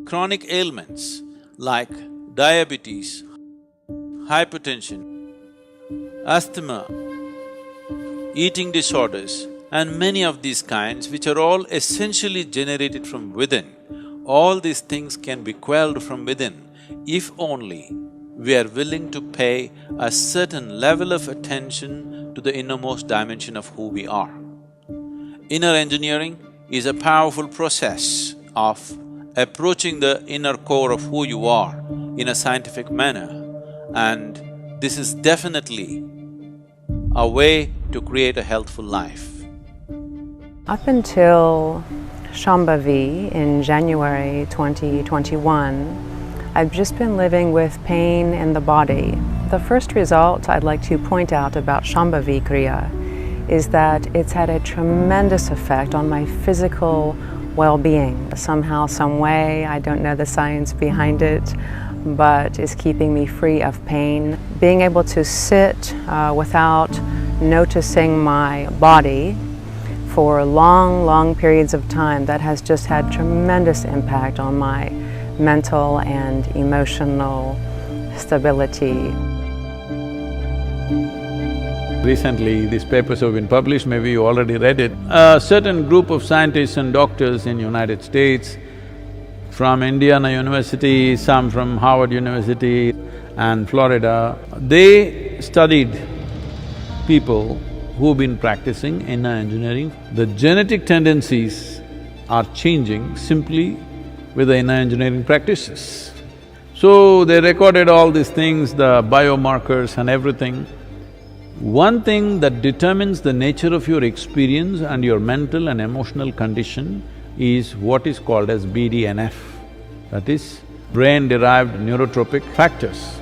chronic ailments like diabetes, hypertension, asthma, eating disorders, and many of these kinds which are all essentially generated from within, all these things can be quelled from within if only we are willing to pay a certain level of attention to the innermost dimension of who we are. Inner engineering is a powerful process of approaching the inner core of who you are in a scientific manner, and this is definitely a way to create a healthful life. Up until Shambhavi in January 2021, I've just been living with pain in the body. The first result I'd like to point out about Shambhavi Kriya is that it's had a tremendous effect on my physical well-being. Somehow, some way, I don't know the science behind it, but it's keeping me free of pain. Being able to sit without noticing my body for long periods of time, that has just had tremendous impact on my mental and emotional stability. Recently, these papers have been published, maybe you already read it. A certain group of scientists and doctors in United States, from Indiana University, some from Harvard University and Florida, they studied people who've been practicing inner engineering. The genetic tendencies are changing simply with the inner engineering practices. So they recorded all these things, the biomarkers and everything. One thing that determines the nature of your experience and your mental and emotional condition is what is called as BDNF, that is brain-derived neurotropic factors.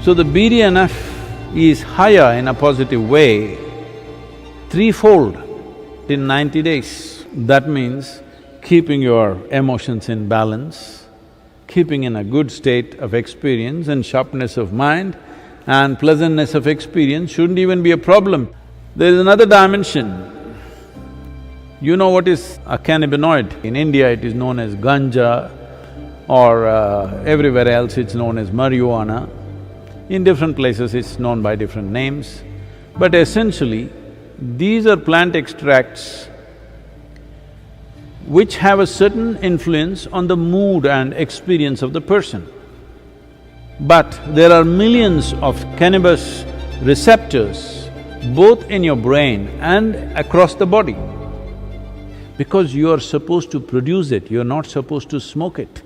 So the BDNF is higher in a positive way, threefold in 90 days. That means keeping your emotions in balance, keeping in a good state of experience and sharpness of mind and pleasantness of experience shouldn't even be a problem. There is another dimension. You know what is a cannabinoid? In India it is known as ganja, or everywhere else it's known as marijuana. In different places it's known by different names, but essentially these are plant extracts which have a certain influence on the mood and experience of the person. But there are millions of cannabis receptors both in your brain and across the body. Because you are supposed to produce it, you're not supposed to smoke it.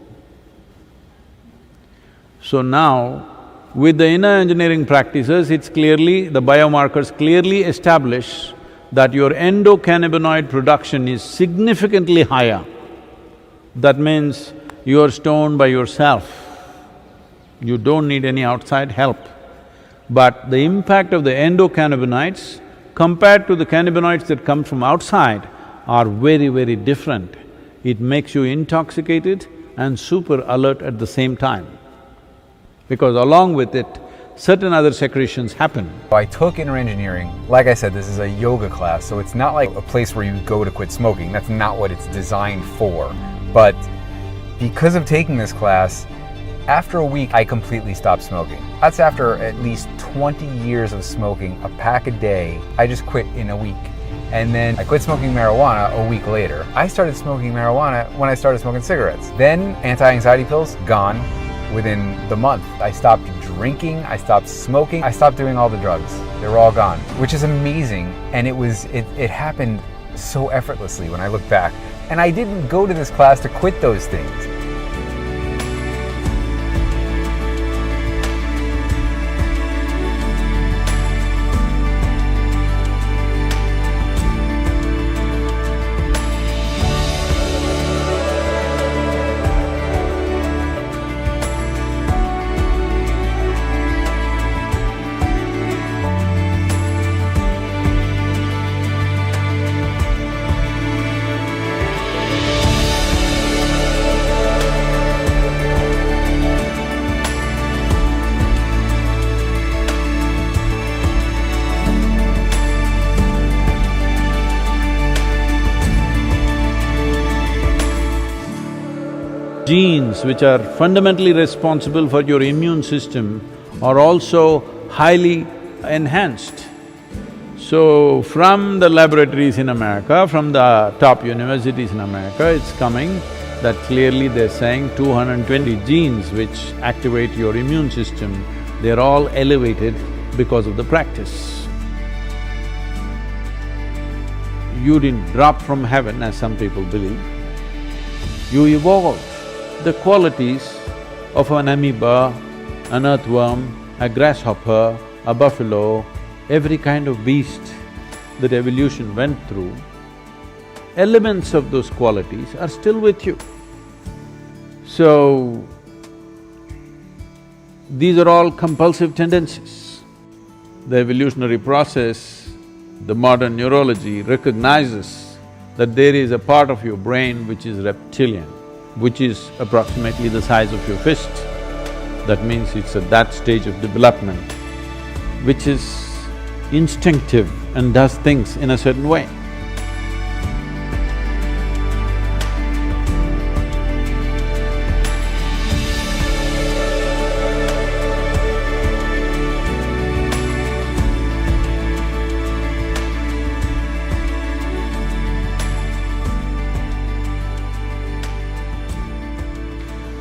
So now, with the inner engineering practices, it's clearly… the biomarkers clearly establish that your endocannabinoid production is significantly higher. That means you're stoned by yourself. You don't need any outside help. But the impact of the endocannabinoids compared to the cannabinoids that come from outside are very different. It makes you intoxicated and super alert at the same time, because along with it, certain other secretions happen. I took inner engineering. Like I said, this is a yoga class, so it's not like a place where you go to quit smoking. That's not what it's designed for. But because of taking this class, after a week, I completely stopped smoking. That's after at least 20 years of smoking, a pack a day. I just quit in a week. And then I quit smoking marijuana a week later. I started smoking marijuana when I started smoking cigarettes. Then anti-anxiety pills, gone within the month. I stopped drinking, I stopped smoking, I stopped doing all the drugs. They were all gone, which is amazing. And it happened so effortlessly when I look back. And I didn't go to this class to quit those things. genes which are fundamentally responsible for your immune system are also highly enhanced. So, from the laboratories in America, from the top universities in America, it's coming that clearly they're saying 220 genes which activate your immune system, they're all elevated because of the practice. You didn't drop from heaven, as some people believe. You evolved the qualities of an amoeba, an earthworm, a grasshopper, a buffalo, every kind of beast that evolution went through. Elements of those qualities are still with you. So, these are all compulsive tendencies. The evolutionary process, the modern neurology recognizes that there is a part of your brain which is reptilian, which is approximately the size of your fist. That means it's at that stage of development, which is instinctive and does things in a certain way.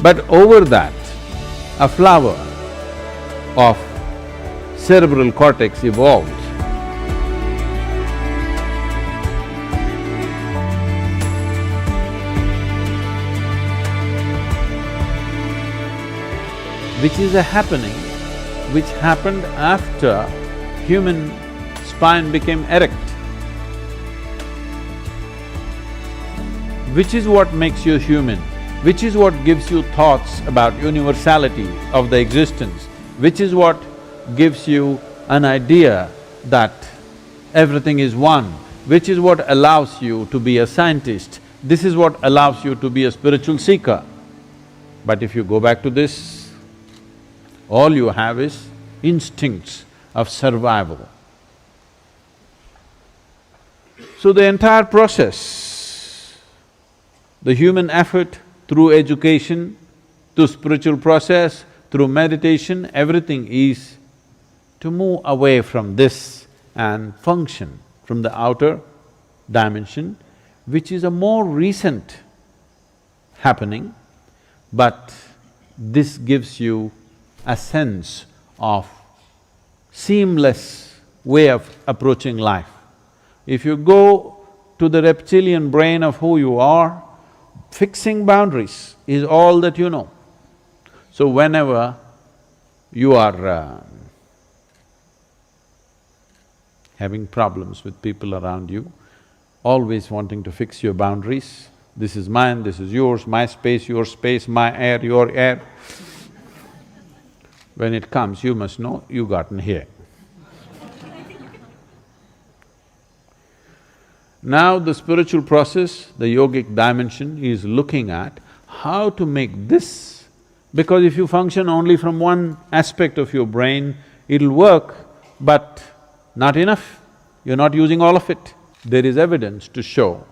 But over that, a flower of cerebral cortex evolved. Which is a happening which happened after human spine became erect. Which is what makes you human, which is what gives you thoughts about universality of the existence, which is what gives you an idea that everything is one, which is what allows you to be a scientist, this is what allows you to be a spiritual seeker. But if you go back to this, all you have is instincts of survival. So the entire process, the human effort through education, through spiritual process, through meditation, everything is to move away from this and function from the outer dimension, which is a more recent happening, but this gives you a sense of seamless way of approaching life. If you go to the reptilian brain of who you are, fixing boundaries is all that you know. So whenever you are having problems with people around you, always wanting to fix your boundaries, this is mine, this is yours, my space, your space, my air, your air. When it comes, you must know you've gotten here. Now the spiritual process, the yogic dimension is looking at how to make this, because if you function only from one aspect of your brain, it'll work, but not enough, you're not using all of it. There is evidence to show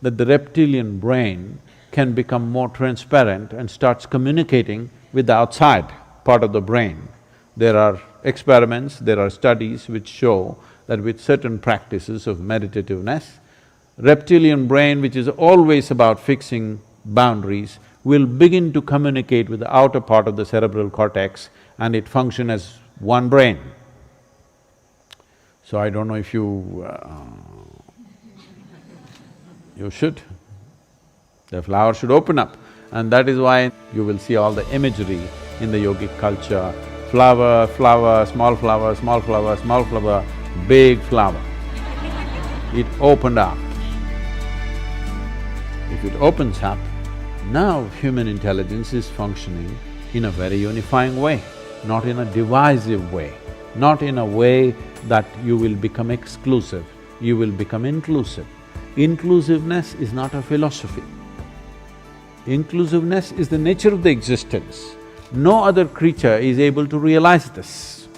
that the reptilian brain can become more transparent and starts communicating with the outside part of the brain. There are experiments, there are studies which show that with certain practices of meditativeness, reptilian brain, which is always about fixing boundaries, will begin to communicate with the outer part of the cerebral cortex and it function as one brain. So I don't know if you should. The flower should open up, and that is why you will see all the imagery in the yogic culture, flower, flower, small flower, small flower, small flower, big flower. It opened up. If it opens up, now human intelligence is functioning in a very unifying way, not in a divisive way, not in a way that you will become exclusive, you will become inclusive. Inclusiveness is not a philosophy. Inclusiveness is the nature of the existence. No other creature is able to realize this.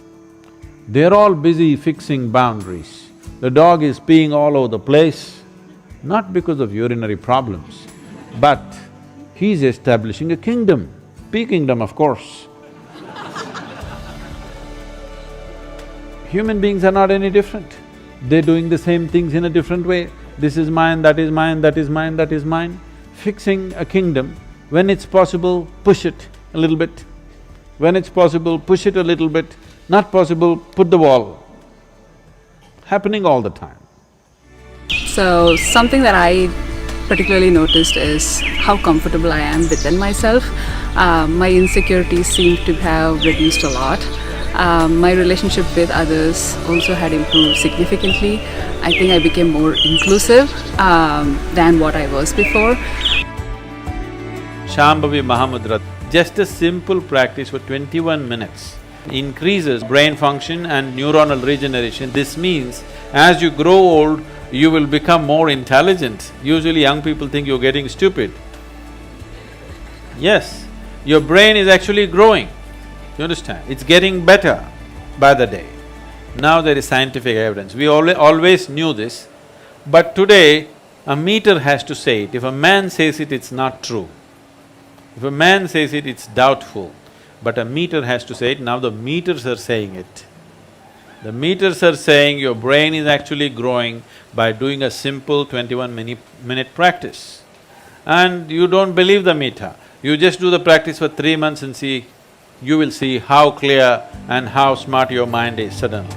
They're all busy fixing boundaries. The dog is peeing all over the place, not because of urinary problems, but He's establishing a kingdom, P-kingdom of course. Human beings are not any different. They're doing the same things in a different way. This is mine, that is mine, that is mine, that is mine. Fixing a kingdom, when it's possible, push it a little bit. When it's possible, push it a little bit. Not possible, put the wall. Happening all the time. So something that I particularly noticed is how comfortable I am within myself. My insecurities seem to have reduced a lot. My relationship with others also had improved significantly. I think I became more inclusive than what I was before. Shambhavi Mahamudra, just a simple practice for 21 minutes increases brain function and neuronal regeneration. This means as you grow old, you will become more intelligent. Usually young people think you're getting stupid. Yes, your brain is actually growing, you understand? It's getting better by the day. Now there is scientific evidence. We always knew this, but today a meter has to say it. If a man says it, it's not true. If a man says it, it's doubtful. But a meter has to say it, now the meters are saying it. The meters are saying your brain is actually growing by doing a simple 21-minute practice. And you don't believe the meter, you just do the practice for 3 months and see, you will see how clear and how smart your mind is suddenly.